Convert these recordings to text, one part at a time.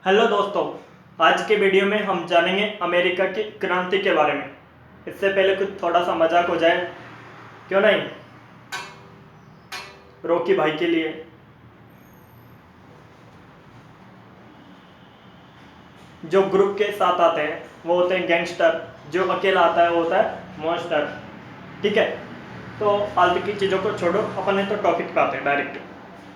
Hello दोस्तों, आज के वीडियो में हम जानेंगे अमेरिका की क्रांति के बारे में। इससे पहले कुछ थोड़ा सा मजाक हो जाए, क्यों नहीं? रॉकी भाई के लिए। जो ग्रुप के साथ आते हैं वो होते हैं गैंगस्टर, जो अकेला आता है वो होता है मॉन्स्टर। ठीक है, तो फालतू की चीज़ों को छोड़ो, अपने तो टॉपिक पे आते हैं डायरेक्ट।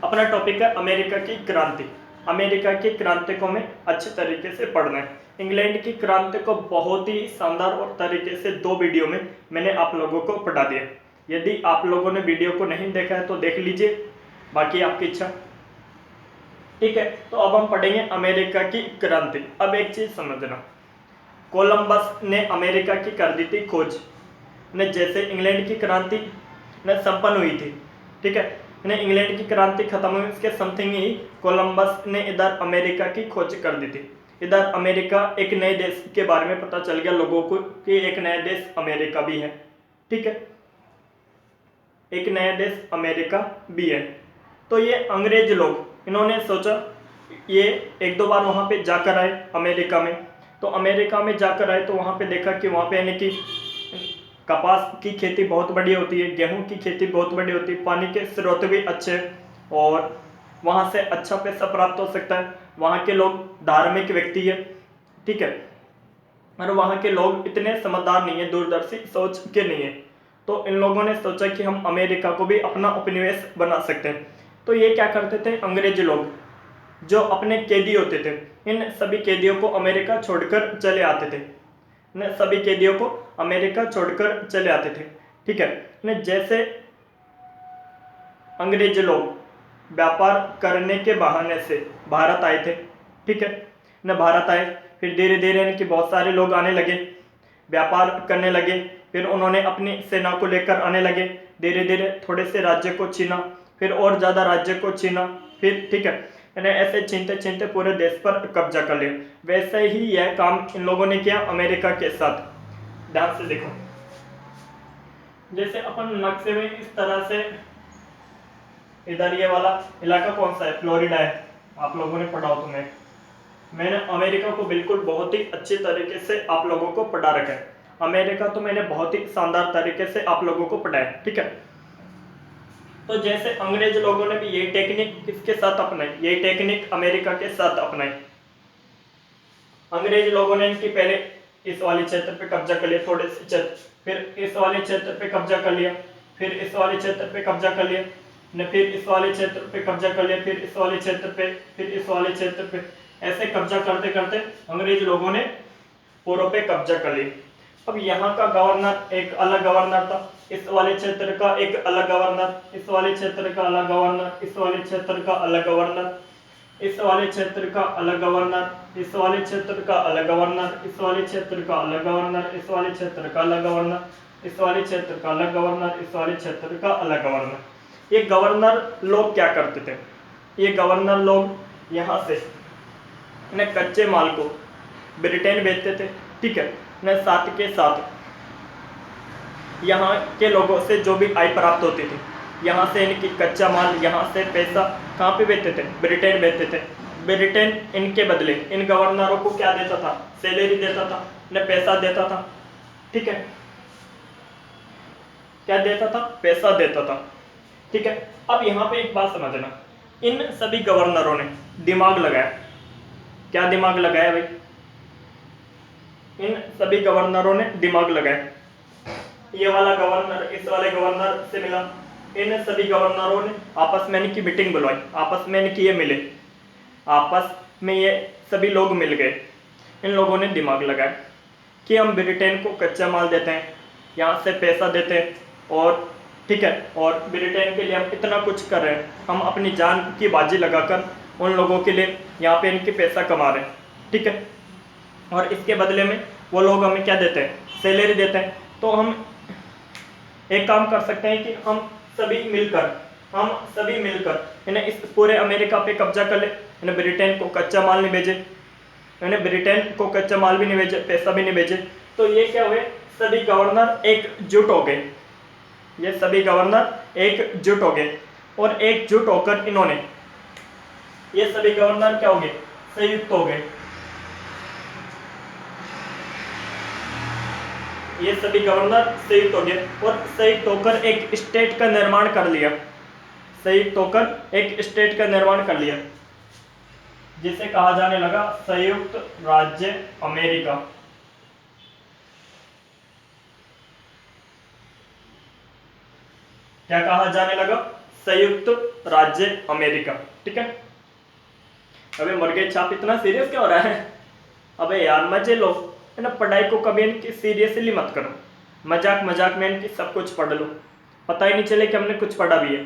अपना टॉपिक है अमेरिका की क्रांति। अमेरिका की क्रांति को हमें अच्छे तरीके से पढ़ना है। इंग्लैंड की क्रांति को बहुत ही शानदार और तरीके से 2 वीडियो में मैंने आप लोगों को पढ़ा दिया। यदि आप लोगों ने वीडियो को नहीं देखा है तो देख लीजिए, बाकी आपकी इच्छा। ठीक है, तो अब हम पढ़ेंगे अमेरिका की क्रांति। अब एक चीज समझना, कोलंबस ने अमेरिका की कर दी थी खोज ने, जैसे इंग्लैंड की क्रांति ने संपन्न हुई थी। ठीक है, इंग्लैंड की क्रांति खत्म हुई, उसके समथिंग ही कोलंबस ने इधर अमेरिका की खोज कर दी थी। इधर अमेरिका, एक नए देश के बारे में पता चल गया लोगों को कि एक नया देश अमेरिका भी है। ठीक है, एक नया देश अमेरिका भी है। तो ये अंग्रेज लोग, इन्होंने सोचा, ये एक दो बार वहाँ पे जाकर आए अमेरिका में। तो अमेरिका में जाकर आए तो वहाँ पे देखा कि वहाँ पे यानी कि कपास की खेती बहुत बढ़िया होती है, गेहूं की खेती बहुत बढ़िया होती है, पानी के स्रोत भी अच्छे हैं और वहाँ से अच्छा पैसा प्राप्त हो सकता है। वहाँ के लोग धार्मिक व्यक्ति है। ठीक है, और वहाँ के लोग इतने समझदार नहीं है, दूरदर्शी सोच के नहीं है। तो इन लोगों ने सोचा कि हम अमेरिका को भी अपना उपनिवेश बना सकते हैं। तो ये क्या करते थे, अंग्रेज लोग जो अपने कैदी होते थे, इन सभी कैदियों को अमेरिका छोड़कर चले आते थे। सभी कैदियों को अमेरिका छोड़कर चले आते थे। ठीक है, जैसे अंग्रेज लोग व्यापार करने के बहाने से भारत आए थे। ठीक है, भारत आए, फिर धीरे धीरे इनके बहुत सारे लोग आने लगे, व्यापार करने लगे, फिर उन्होंने अपनी सेना को लेकर आने लगे, धीरे धीरे थोड़े से राज्य को छीना, फिर और ज़्यादा राज्य को छीना, फिर ठीक है, ऐसे छीनते छीनते पूरे देश पर कब्जा कर लिया। वैसे ही यह काम इन लोगों ने किया अमेरिका के साथ। ध्यान से देखो, जैसे अपन नक्शे में इस तरह से, इधर ये वाला इलाका कौन सा है, फ्लोरिडा है, आप लोगों ने पढ़ा हो तुम्हें। मैंने अमेरिका को बिल्कुल बहुत ही अच्छे तरीके से आप लोगों को पढ़ा रखा है। अमेरिका तो मैंने बहुत ही शानदार तरीके से आप लोगों को पढ़ाया। ठीक है, तो जैसे अंग्रेज लोगों ने भी यही टेक्निक किसके साथ अपनाई, यही टेक्निक अमेरिका के साथ अपनाई। अंग्रेज लोगों ने इनकी पहले इस वाले क्षेत्र पे कब्जा कर लिया, थोड़े से क्षेत्र, फिर इस वाले क्षेत्र पे कब्जा कर लिया, फिर इस वाले क्षेत्र पे कब्जा कर लिया, फिर इस वाले क्षेत्र पे कब्जा कर लिया, फिर इस वाले क्षेत्र पे, फिर इस वाले क्षेत्र पे। ऐसे कब्जा करते करते अंग्रेज लोगों ने पूर्व पे कब्जा कर लिया। अब यहाँ का गवर्नर एक अलग गवर्नर था, इस वाले क्षेत्र का एक अलग गवर्नर, इस वाले क्षेत्र का अलग गवर्नर, इस वाले क्षेत्र का अलग गवर्नर, इस वाले क्षेत्र का अलग गवर्नर, इस वाले क्षेत्र का अलग गवर्नर, इस वाले क्षेत्र का अलग गवर्नर, इस वाले क्षेत्र का अलग गवर्नर, इस वाले क्षेत्र का अलग गवर्नर, इस वाले क्षेत्र का अलग गवर्नर। ये गवर्नर लोग क्या करते थे, ये गवर्नर लोग यहाँ से कच्चे माल को ब्रिटेन भेजते थे। ठीक है, साथ के साथ यहाँ के लोगों से जो भी आय प्राप्त होती थी, यहाँ से इनकी कच्चा माल, यहाँ से पैसा कहाँ पे बेचते थे, ब्रिटेन बेचते थे। ब्रिटेन इनके बदले इन गवर्नरों को क्या देता था, सैलरी देता था, पैसा देता था। ठीक है, क्या देता था, पैसा देता था। ठीक है, अब यहाँ पे एक बात समझना, इन सभी गवर्नरों ने दिमाग लगाया। क्या दिमाग लगाया भाई, इन सभी गवर्नरों ने दिमाग लगाया। ये वाला गवर्नर इस वाले गवर्नर से मिला, इन सभी गवर्नरों ने आपस में इनकी मीटिंग बुलवाई, आपस में इनकी ये मिले, आपस में ये सभी लोग मिल गए। इन लोगों ने दिमाग लगाया कि हम ब्रिटेन को कच्चा माल देते हैं, यहाँ से पैसा देते हैं, और ठीक है, और ब्रिटेन के लिए हम इतना कुछ कर रहे हैं, हम अपनी जान की बाजी लगाकर उन लोगों के लिए यहाँ पे इनके पैसा कमा रहे हैं। ठीक है, और इसके बदले में वो लोग हमें क्या देते हैं, सैलरी देते हैं। तो हम एक काम कर सकते हैं कि हम सभी मिलकर इन्हें इस पूरे अमेरिका पे कब्जा कर ले। इन्हें ब्रिटेन को कच्चा माल नहीं भेजे, इन्हें ब्रिटेन को कच्चा माल भी नहीं भेजे, पैसा भी नहीं भेजे। तो ये क्या हुए, सभी गवर्नर एकजुट हो गए, ये सभी गवर्नर एकजुट हो गए, और एकजुट होकर इन्होंने, ये सभी गवर्नर क्या हो गए, संयुक्त हो गए। ये सभी गवर्नर संयुक्त हो गए और संयुक्त होकर एक स्टेट का निर्माण कर लिया। संयुक्त होकर एक स्टेट का निर्माण कर लिया जिसे कहा जाने लगा संयुक्त राज्य अमेरिका। क्या कहा जाने लगा? संयुक्त राज्य अमेरिका। ठीक है। अबे मुर्गे छाप, इतना सीरियस क्या हो रहा है? अबे यार मजे लो, है ना। पढ़ाई को कभी इनकी सीरियसली मत करो, मजाक मजाक में इनकी सब कुछ पढ़ लो, पता ही नहीं चले कि हमने कुछ पढ़ा भी है।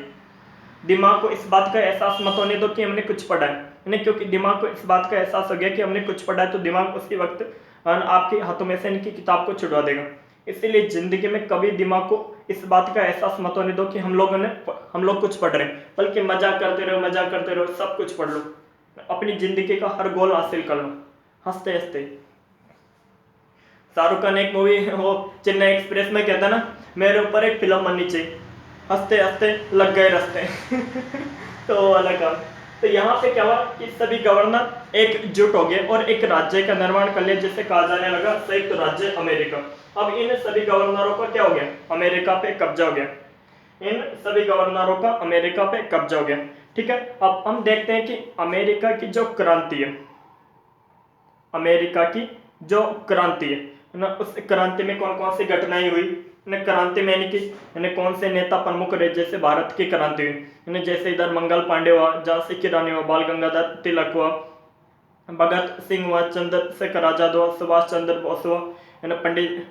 दिमाग को इस बात का एहसास मत होने दो कि हमने कुछ पढ़ा है, नहीं, क्योंकि दिमाग को इस बात का एहसास हो गया कि हमने कुछ पढ़ा है तो दिमाग उसी वक्त आपके हाथों में से इनकी किताब को छुड़वा देगा। इसीलिए जिंदगी में कभी दिमाग को इस बात का एहसास मत होने दो कि हम लोग कुछ पढ़ रहे हैं, बल्कि मजाक करते रहो, मजाक करते रहो, सब कुछ पढ़ लो, अपनी जिंदगी का हर गोल हासिल कर लो हंसते हंसते। शाहरुख खान एक मूवी वो चेन्नई एक्सप्रेस में कहता ना, मेरे ऊपर एक फिल्म बननी चाहिए, हंसते हंसते लग गए रास्ते तो वो अलग काम। तो यहाँ पे क्या हुआ कि सभी गवर्नर एकजुट हो गए और एक राज्य का निर्माण कर लिया जिसे कहा जाने लगा संयुक्त राज्य अमेरिका। अब इन सभी गवर्नरों का क्या हो गया? अमेरिका पे कब्जा हो गया। इन सभी गवर्नरों का अमेरिका पे कब्जा हो गया। ठीक है। अब हम देखते हैं कि अमेरिका की जो क्रांति है, अमेरिका की जो क्रांति है ना, उस क्रांति में कौन कौन सी घटनाएं हुई ना। क्रांति में यानी कि कौन से नेता प्रमुख रहे, जैसे भारत की क्रांति हुई, जैसे इधर मंगल पांडे हुआ, झांसी की रानी हुआ, बाल गंगाधर तिलक हुआ, भगत सिंह हुआ, चंद्रशेखर आजाद हुआ, सुभाष चंद्र बोस हुआ, पंडित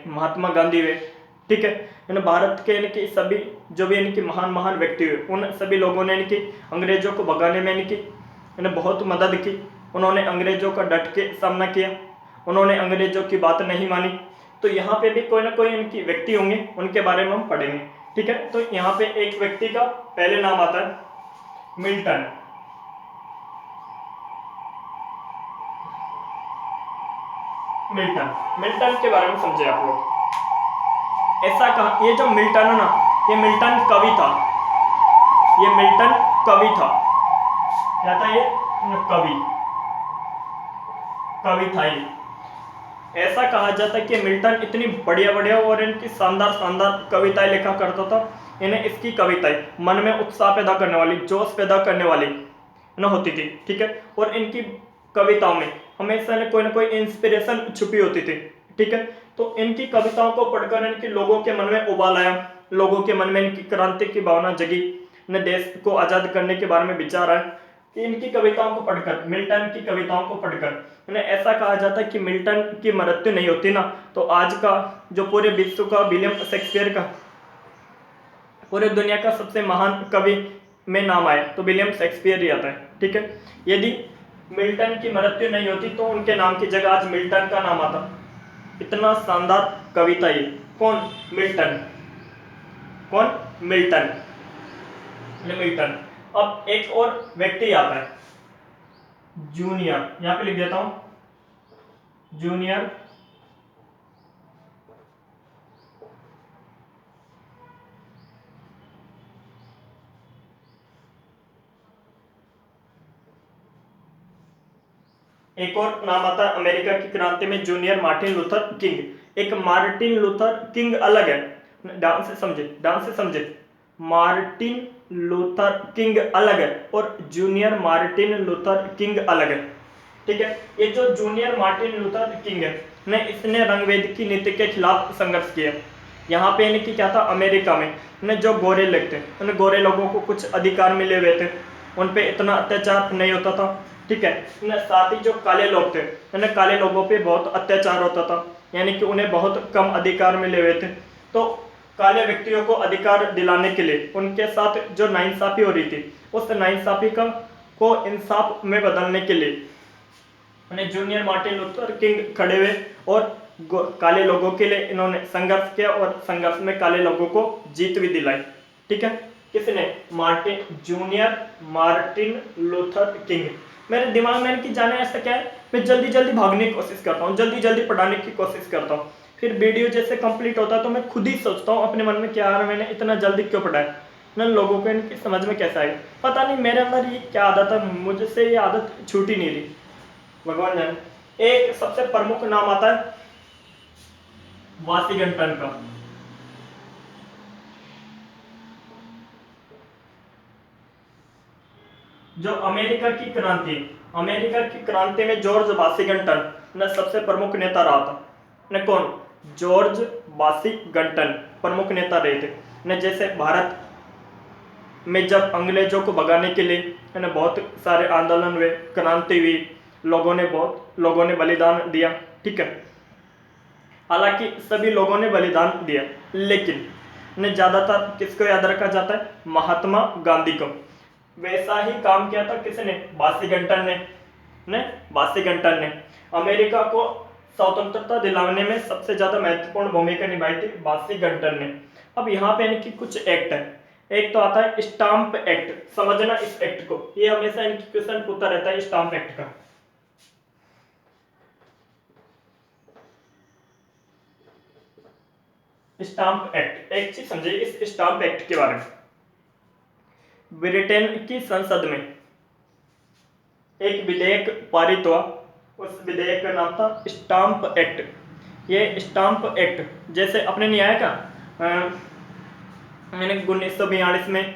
महात्मा गांधी हुए। ठीक है। भारत के इनकी सभी जो भी इनकी महान महान व्यक्ति हुए, उन सभी लोगों ने इनकी अंग्रेजों को भगाने में इनकी बहुत मदद की। उन्होंने अंग्रेजों का डट के सामना किया, उन्होंने अंग्रेजों की बात नहीं मानी। तो यहाँ पे भी कोई ना कोई इनकी व्यक्ति होंगे, उनके बारे में हम पढ़ेंगे। ठीक है। तो यहाँ पे एक व्यक्ति का पहले नाम आता है मिल्टन। मिल्टन के बारे में समझे आप लोग। ऐसा कहा, ये जो मिल्टन है ना, ये मिल्टन कवि था। ये मिल्टन कवि था। क्या था ये? कवि था ये। ऐसा कहा जाता है कि मिल्टन इतनी बढ़िया बढ़िया और इनकी शानदार शानदार कविताएं लिखा करता था। इन्हें इसकी कविताएं मन में उत्साह पैदा करने वाली, जोश पैदा करने वाली न होती थी। ठीक है। और इनकी कविताओं में हमेशा कोई ना कोई इंस्पिरेशन छुपी होती थी। ठीक है। तो इनकी कविताओं को पढ़कर इनके लोगों के मन में उबाल आया, लोगों के मन में इनकी क्रांति की भावना जगी, न देश को आजाद करने के बारे में विचार आया। कि इनकी कविताओं को पढ़कर, मिल्टन की कविताओं को पढ़कर ऐसा कहा जाता है कि मिल्टन की मृत्यु नहीं होती ना, तो आज का जो पूरे विश्व का विलियम शेक्सपियर का, पूरे दुनिया का सबसे महान कवि में नाम आए तो विलियम शेक्सपियर ही आता है। ठीक है। यदि मिल्टन की मृत्यु नहीं होती तो उनके नाम की जगह आज मिल्टन का नाम आता। इतना शानदार कविता ये। कौन? मिल्टन। कौन? मिल्टन। मिल्टन। अब एक और व्यक्ति आता है, जूनियर। यहां पे लिख देता हूं, जूनियर एक और नाम आता है अमेरिका की क्रांति में जूनियर मार्टिन लूथर किंग। एक मार्टिन लूथर किंग अलग है, ध्यान से समझे। मार्टिन लूथर किंग अलग है और जूनियर मार्टिन लूथर किंग अलग है। ठीक है। ये जो जूनियर मार्टिन लूथर किंग है ने, इसने रंगभेद की नीति के खिलाफ संघर्ष किया। यहाँ पे इनकी क्या था, अमेरिका में ने जो गोरे लोग थे, उन गोरे लोगों को कुछ अधिकार मिले हुए थे, उन पे इतना अत्याचार नहीं होता था। ठीक है। साथ ही जो काले लोग थे, काले लोगों पे बहुत अत्याचार होता था, यानी कि उन्हें बहुत कम अधिकार मिले हुए थे। तो काले व्यक्तियों को अधिकार दिलाने के लिए उनके साथ जो नाइंसाफी हो रही थी, उस नाइंसाफी को इंसाफ में बदलने के लिए जूनियर मार्टिन लूथर किंग खड़े हुए और काले लोगों के लिए इन्होंने संघर्ष किया और संघर्ष में काले लोगों को जीत भी दिलाई। ठीक है। किसने? Junior Martin Luther king. मेरे दिमाग में इनकी जाने ऐसा क्या है, मैं जल्दी जल्दी भागने की कोशिश करता हूँ, जल्दी जल्दी पढ़ाने की कोशिश करता हूँ, फिर वीडियो जैसे कंप्लीट होता है तो मैं खुद ही सोचता हूँ अपने मन में, क्या यार मैंने इतना जल्दी क्यों पढ़ा है, ना लोगों को इनकी समझ में कैसे आएगा। पता नहीं मेरे अंदर ये क्या आदत है, मुझसे ये आदत छूट ही नहीं रही, भगवान जाने। एक सबसे प्रमुख नाम आता है वाशिंगटन का। जो अमेरिका की क्रांति में जॉर्ज वाशिंगटन ने सबसे प्रमुख नेता रहा था। ने कौन? जॉर्ज वाशिंगटन प्रमुख नेता रहे थे। ने जैसे भारत में जब अंग्रेजों को भगाने के लिए ने बहुत सारे आंदोलन हुए, क्रांति हुई, लोगों ने बलिदान दिया, ठीक है। हालांकि सभी लोगों ने बलिदान दिया, लेकिन ने ज्यादातर किसको याद रखा जाता है? महात्मा गांधी को। वैसा ही काम किया था किसने? वाशिंगटन ने अमेरिका को स्वतंत्रता दिलाने में सबसे ज्यादा महत्वपूर्ण भूमिका निभाई थी वाशिंगटन ने। अब यहाँ पे इनकी कुछ एक्ट है। एक तो आता है स्टाम्प एक्ट, समझना इस एक्ट को, ये हमेशा इनकी क्वेश्चन पूछता रहता है स्टाम्प एक्ट का। स्टाम्प एक्ट, एक चीज समझिए इस स्टाम्प एक्ट के बारे में। ब्रिटेन की संसद में एक विधेयक पारित हुआ, उस विधेयक का नाम था स्टाम्प एक्ट। ये स्टाम्प एक्ट जैसे अपने नहीं आया क्या, मैंने 1942 में,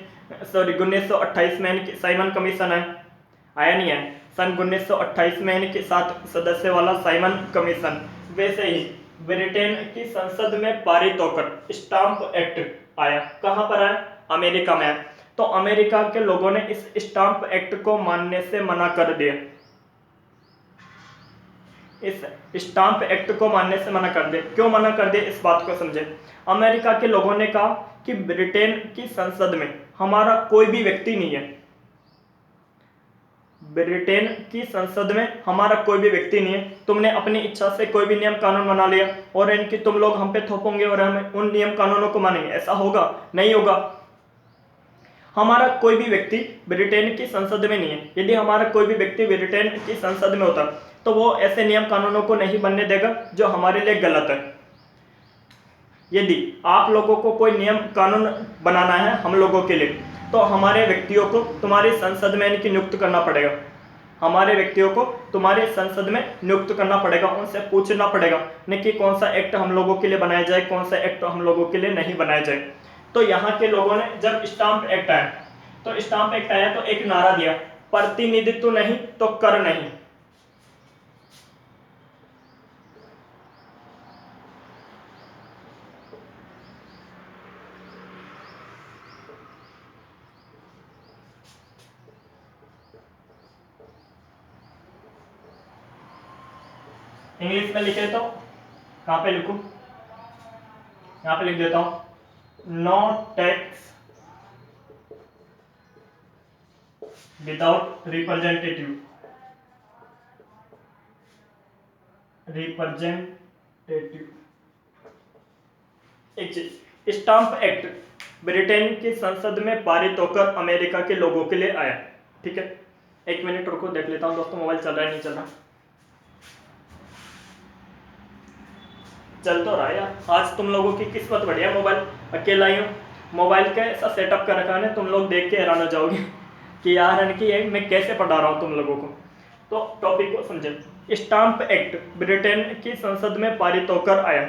सॉरी 1928 में इनकी साइमन कमीशन आया नहीं है, सन 1928 में इनके 7 सदस्य वाला साइमन कमीशन। वैसे ही ब्रिटेन की संसद में पारित होकर स्टाम्प एक्ट आया। कहां पर आया? अमेरिका में आया। तो अमेरिका के लोगों ने इस स्टाम्प एक्ट को मानने से मना कर दिया। इस स्टाम्प एक्ट को मानने से मना कर दिया। क्यों मना कर दिया, इस बात को समझे। अमेरिका के लोगों ने कहा कि ब्रिटेन की संसद में हमारा कोई भी व्यक्ति नहीं है, ब्रिटेन की संसद में हमारा कोई भी व्यक्ति नहीं है। तुमने अपनी इच्छा से कोई भी नियम कानून बना लिया और इनकी तुम लोग हम पे थोपोगे और हम उन नियम कानूनों को मानेंगे, ऐसा होगा? नहीं होगा। हमारा कोई भी व्यक्ति ब्रिटेन की संसद में नहीं है। यदि हमारा कोई भी व्यक्ति ब्रिटेन की संसद में होता तो वो ऐसे नियम कानूनों को नहीं बनने देगा जो हमारे लिए गलत है। यदि आप लोगों को कोई नियम कानून बनाना है हम लोगों के लिए, तो हमारे व्यक्तियों को तुम्हारी संसद में इनकी नियुक्त करना पड़ेगा। हमारे व्यक्तियों को तुम्हारी संसद में नियुक्त करना पड़ेगा, उनसे पूछना पड़ेगा न कि कौन सा एक्ट हम लोगों के लिए बनाया जाए, कौन सा एक्ट हम लोगों के लिए नहीं बनाया जाए। तो यहाँ के लोगों ने जब स्टाम्प एक्ट आया, तो स्टाम्प एक्ट आया तो एक नारा दिया, प्रतिनिधित्व नहीं तो कर नहीं। इंग्लिश में लिखे तो कहां पे लिखूं? यहां पे लिख देता हूं, नो टैक्स विदाउट रिप्रेजेंटेटिव। एक चीज, स्टाम्प एक्ट ब्रिटेन की संसद में पारित होकर अमेरिका के लोगों के लिए आया, ठीक है। एक मिनट रुको, देख लेता हूं दोस्तों मोबाइल चल रहा है नहीं चल रहा। चल तो रहा है यार, आज तुम लोगों की किस्मत बढ़िया, मोबाइल अकेला ही हूँ। मोबाइल का ऐसा सेटअप कर रखा है, तुम लोग देख के हैरान हो जाओगे कि यार इनकी मैं कैसे पढ़ा रहा हूँ तुम लोगों को। तो टॉपिक को समझे। स्टाम्प एक्ट ब्रिटेन की संसद में पारित होकर आया,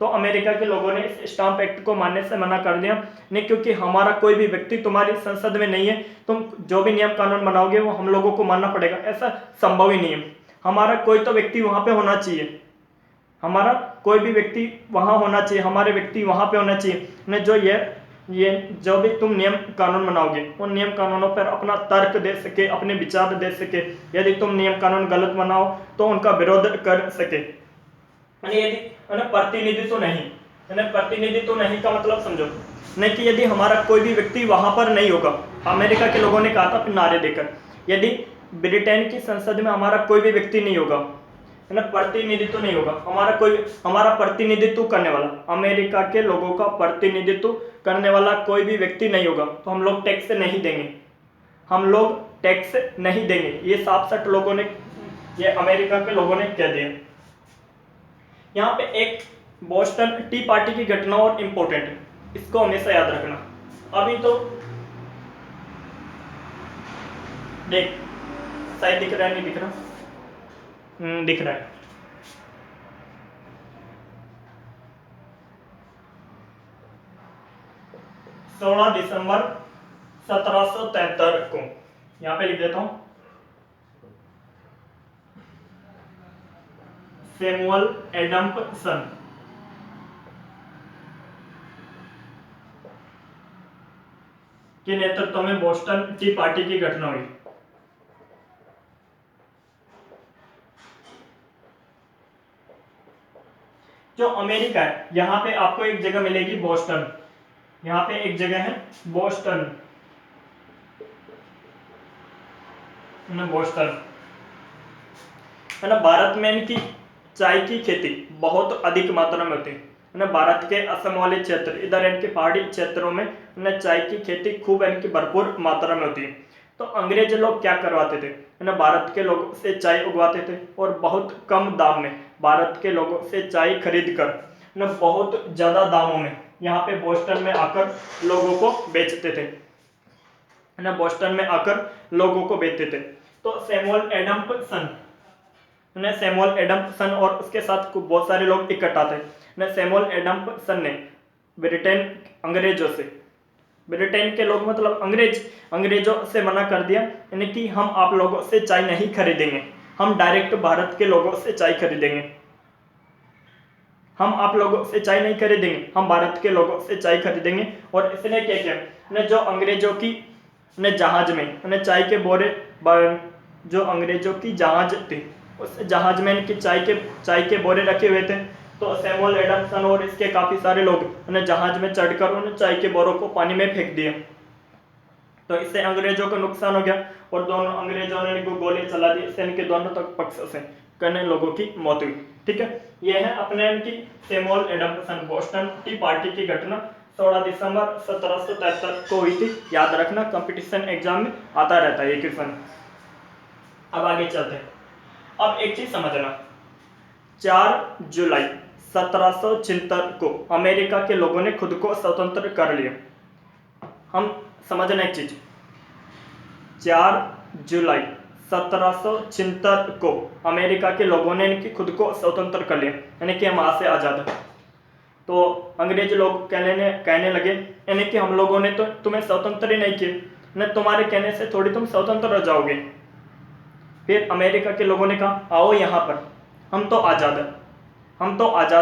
तो अमेरिका के लोगों ने इस स्टाम्प एक्ट को मानने से मना कर दिया। नहीं, क्योंकि हमारा कोई भी व्यक्ति तुम्हारी संसद में नहीं है, तुम जो भी नियम कानून बनाओगे वो हम लोगों को मानना पड़ेगा, ऐसा संभव ही नहीं है। हमारा कोई तो व्यक्ति वहां पे होना चाहिए, हमारा कोई भी व्यक्ति वहां होना चाहिए, हमारे व्यक्ति वहां पे होना चाहिए न, जो ये जो भी तुम नियम कानून बनाओगे उन नियम कानूनों पर अपना तर्क दे सके, अपने विचार दे सके। यदि तुम नियम कानून गलत बनाओ तो उनका विरोध कर सके। यदि प्रतिनिधित्व नहीं, प्रतिनिधित्व नहीं का मतलब समझो, नहीं कि यदि हमारा कोई भी व्यक्ति वहां पर नहीं होगा। अमेरिका के लोगों ने कहा था अपने नारे देकर, यदि ब्रिटेन की संसद में हमारा कोई भी व्यक्ति नहीं होगा, है ना, प्रतिनिधित्व नहीं होगा, हमारा प्रतिनिधित्व करने वाला, अमेरिका के लोगों का प्रतिनिधित्व करने वाला कोई भी व्यक्ति नहीं होगा, तो हम लोग टैक्स नहीं देंगे, हम लोग टैक्स नहीं देंगे। ये 67 लोगों ने, ये अमेरिका के लोगों ने कह दिया। यहाँ पे एक बोस्टन टी पार्टी की घटना और इम्पोर्टेंट है, इसको हमेशा याद रखना। अभी तो देख, सही दिख रहा है नहीं दिख रहा? दिख रहा है। 16 दिसंबर 1773 को, यहाँ पे लिख देता हूं, सैमुअल एडम्सन के नेतृत्व में बोस्टन टी पार्टी की घटना हुई। जो अमेरिका है, यहाँ पे आपको एक जगह मिलेगी बोस्टन, यहाँ पे एक जगह है बोस्टन, बोस्टन है ना। भारत में इनकी चाय की खेती बहुत अधिक मात्रा में होती है ना। भारत के असम वाले क्षेत्र, इधर इनके पहाड़ी क्षेत्रों में ना चाय की खेती खूब इनकी भरपूर मात्रा में होती है। तो अंग्रेज लोग क्या करवाते थे ना, भारत के लोगों से चाय उगवाते थे और बहुत कम दाम में भारत के लोगों से चाय खरीद कर ना बहुत ज्यादा दामों में यहाँ पे बोस्टन में आकर लोगों को बेचते थे ना, बोस्टन में आकर लोगों को बेचते थे। तो सैमुअल एडम्सन और उसके साथ बहुत सारे लोग इकट्ठा थे ना। सैमुअल एडम्सन ने अंग्रेजों से, ब्रिटेन के लोग मतलब अंग्रेजों से मना कर दिया यानी कि हम आप लोगों से चाय नहीं खरीदेंगे, हम डायरेक्ट भारत के लोगों से चाय खरीदेंगे, हम आप लोगों से चाय नहीं खरीदेंगे, हम भारत के लोगों से चाय खरीदेंगे। और इसने क्या किया न, जो अंग्रेजों की न जहाज में न चाय के बोरे, जो अंग्रेजों की जहाज थी उस जहाज में इनकी चाय के बोरे रखे हुए थे। तो सैमुअल एडम्सन और इसके काफी सारे लोग उन्हें जहाज में चढ़कर उन चाय के बोरों को पानी में फेंक दिए। तो इससे अंग्रेजों को नुकसान हो गया और दोनों अंग्रेजों ने इनको गोली चला दी, इससे इनके दोनों तक पक्षों से कई लोगों की मौत हुई। ठीक है, यह है अपने इनकी सैमुअल एडम्सन बोस्टन टी पार्टी की घटना 16 दिसंबर 1773 को हुई थी। याद रखना, कंपटीशन एग्जाम में आता रहता है ये क्वेश्चन। अब आगे चलते हैं। अब एक चीज समझना, 4 जुलाई 1776 को अमेरिका के लोगों ने खुद को स्वतंत्र कर लिया। हम समझना एक चीज, 4 जुलाई 1776 को अमेरिका के लोगों ने इनकी खुद को स्वतंत्र कर लिया, यानी कि हम आज से आजाद हैं। तो अंग्रेज लोग कहने लगे यानी कि हम लोगों ने तो तुम्हें स्वतंत्र ही नहीं किए न, तुम्हारे कहने से थोड़ी तुम स्वतंत्र हो जाओगे। फिर अमेरिका के लोगों ने कहा आओ यहाँ पर, हम तो आजाद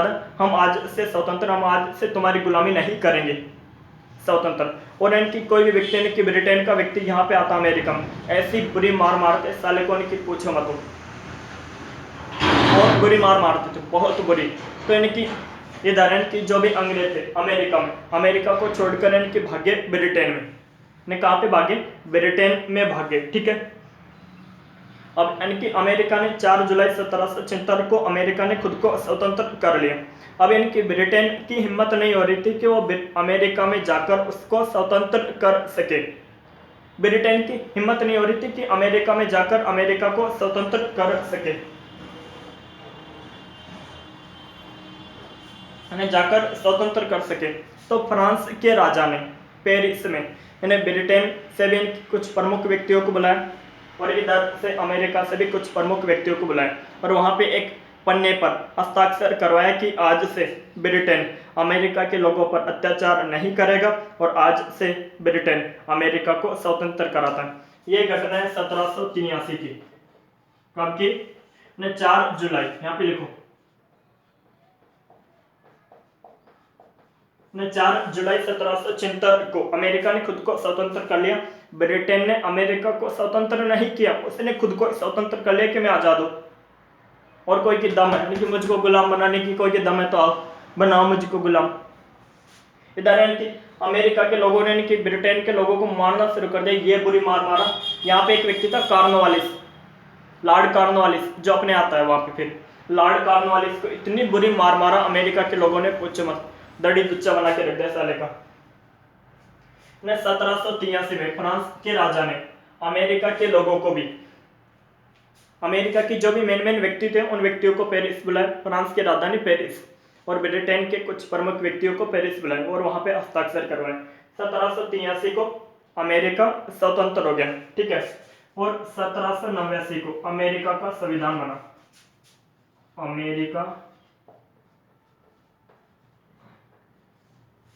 हैं, हम आज से स्वतंत्र, हम आज से तुम्हारी गुलामी नहीं करेंगे, स्वतंत्र। और इनकी कोई भी व्यक्ति नहीं कि ब्रिटेन का व्यक्ति यहाँ पे आता अमेरिका में, ऐसी बुरी मार मारते साले को, इनकी पूछो मत, बहुत बुरी मार मारते थे, बहुत बुरी। तो इनकी इधर इनकी जो भी अंग्रेज थे अमेरिका में, अमेरिका को छोड़कर इनके भागे ब्रिटेन में, ने कहाँ पे भागे, ब्रिटेन में भागे। ठीक है, अब इनकी अमेरिका ने 4 जुलाई 1776 को अमेरिका ने खुद को स्वतंत्र कर लिया। अब इनकी ब्रिटेन की हिम्मत नहीं हो रही थी कि वो अमेरिका में जाकर उसको स्वतंत्र कर सके, ब्रिटेन की हिम्मत नहीं हो रही थी कि अमेरिका में जाकर अमेरिका को स्वतंत्र कर सके, जाकर स्वतंत्र कर सके। तो फ्रांस के राजा ने पेरिस में इन्हें ब्रिटेन से भी कुछ प्रमुख व्यक्तियों को बुलाया और इधर से अमेरिका से भी कुछ प्रमुख व्यक्तियों को बुलाया और वहां पे एक पन्ने पर हस्ताक्षर करवाया कि आज से ब्रिटेन अमेरिका के लोगों पर अत्याचार नहीं करेगा और आज से ब्रिटेन अमेरिका को स्वतंत्र कराता है। ये घटना है 1783 की। कब की? 4 जुलाई, यहाँ पे लिखो, 4 जुलाई 1776 को अमेरिका ने खुद को स्वतंत्र कर लिया। ब्रिटेन ने अमेरिका को स्वतंत्र नहीं किया, उसने खुद को स्वतंत्र कर लिया कि मैं आजाद हूं और कोई की दम है कि मुझको गुलाम बनाने की, कोई की दम है तो आओ बनाओ मुझको गुलाम। इधर इनकी अमेरिका के लोगों ने इनकी ब्रिटेन के लोगों को मारना शुरू कर दिया, ये बुरी मार मारा। यहाँ पे एक व्यक्ति था कॉर्नवालिस, लॉर्ड कॉर्नवालिस, जो अपने आता है वहां पे, फिर लॉर्ड कॉर्नवालिस को इतनी बुरी मार मारा अमेरिका के लोगों ने, पूछो मत, दड़ी दुच्चा बना के रख दिया साले का। 1783 में फ्रांस के राजा ने अमेरिका के लोगों को भी, अमेरिका की जो भी मेन व्यक्ति थे उन व्यक्तियों को पेरिस बुलाया, फ्रांस के राजधानी पेरिस, और ब्रिटेन के कुछ प्रमुख व्यक्तियों को पेरिस बुलाया और वहां पे हस्ताक्षर करवाए। 1783 को अमेरिका स्वतंत्र हो गया। ठीक है, और 1789 को अमेरिका का संविधान बना। अमेरिका,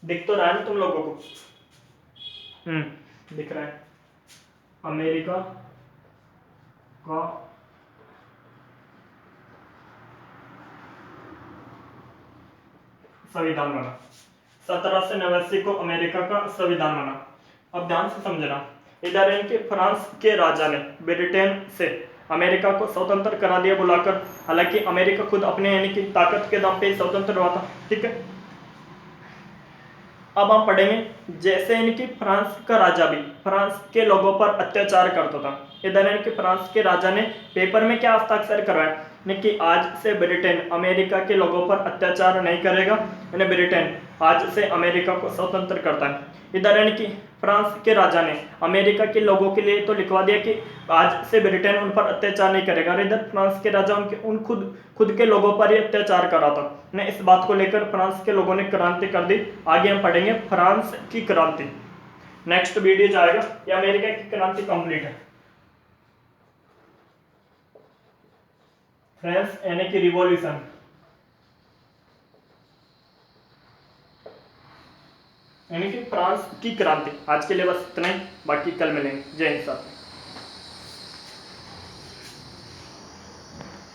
दिख तो रहा है ना तुम लोगों को? दिख रहा है। अमेरिका का संविधान बना। 1789 को अमेरिका का संविधान बना। अब ध्यान से समझना, इधर इनके फ्रांस के राजा ने ब्रिटेन से अमेरिका को स्वतंत्र करा दिया बुलाकर। हालांकि अमेरिका खुद अपने यानी कि ताकत के दम पे स्वतंत्र हुआ था, ठीक है। अब हम पढ़ेंगे जैसे इनकी फ्रांस का राजा भी फ्रांस के लोगों पर अत्याचार करता था। इधर इनके फ्रांस के राजा ने पेपर में क्या हस्ताक्षर करवाया कि आज से ब्रिटेन अमेरिका के लोगों पर अत्याचार नहीं करेगा, यानी ब्रिटेन आज से अमेरिका को स्वतंत्र करता है। इधर इनकी फ्रांस के राजा ने अमेरिका के लोगों के लिए तो लिखवा दिया कि आज से ब्रिटेन उन पर अत्याचार नहीं करेगा, और इधर फ्रांस के राजा उनके उन खुद के लोगों पर ही अत्याचार कर रहा था। ने इस बात को लेकर फ्रांस के लोगों ने क्रांति कर दी। आगे हम पढ़ेंगे फ्रांस की क्रांति, नेक्स्ट वीडियो जाएगा। ये अमेरिका की क्रांति कंप्लीट है। फ्रांस यानी कि रिवॉल्यूशन। यानी कि फ्रांस की क्रांति। आज के लिए बस इतना ही, बाकी कल मिलेंगे। जय हिंद साहब।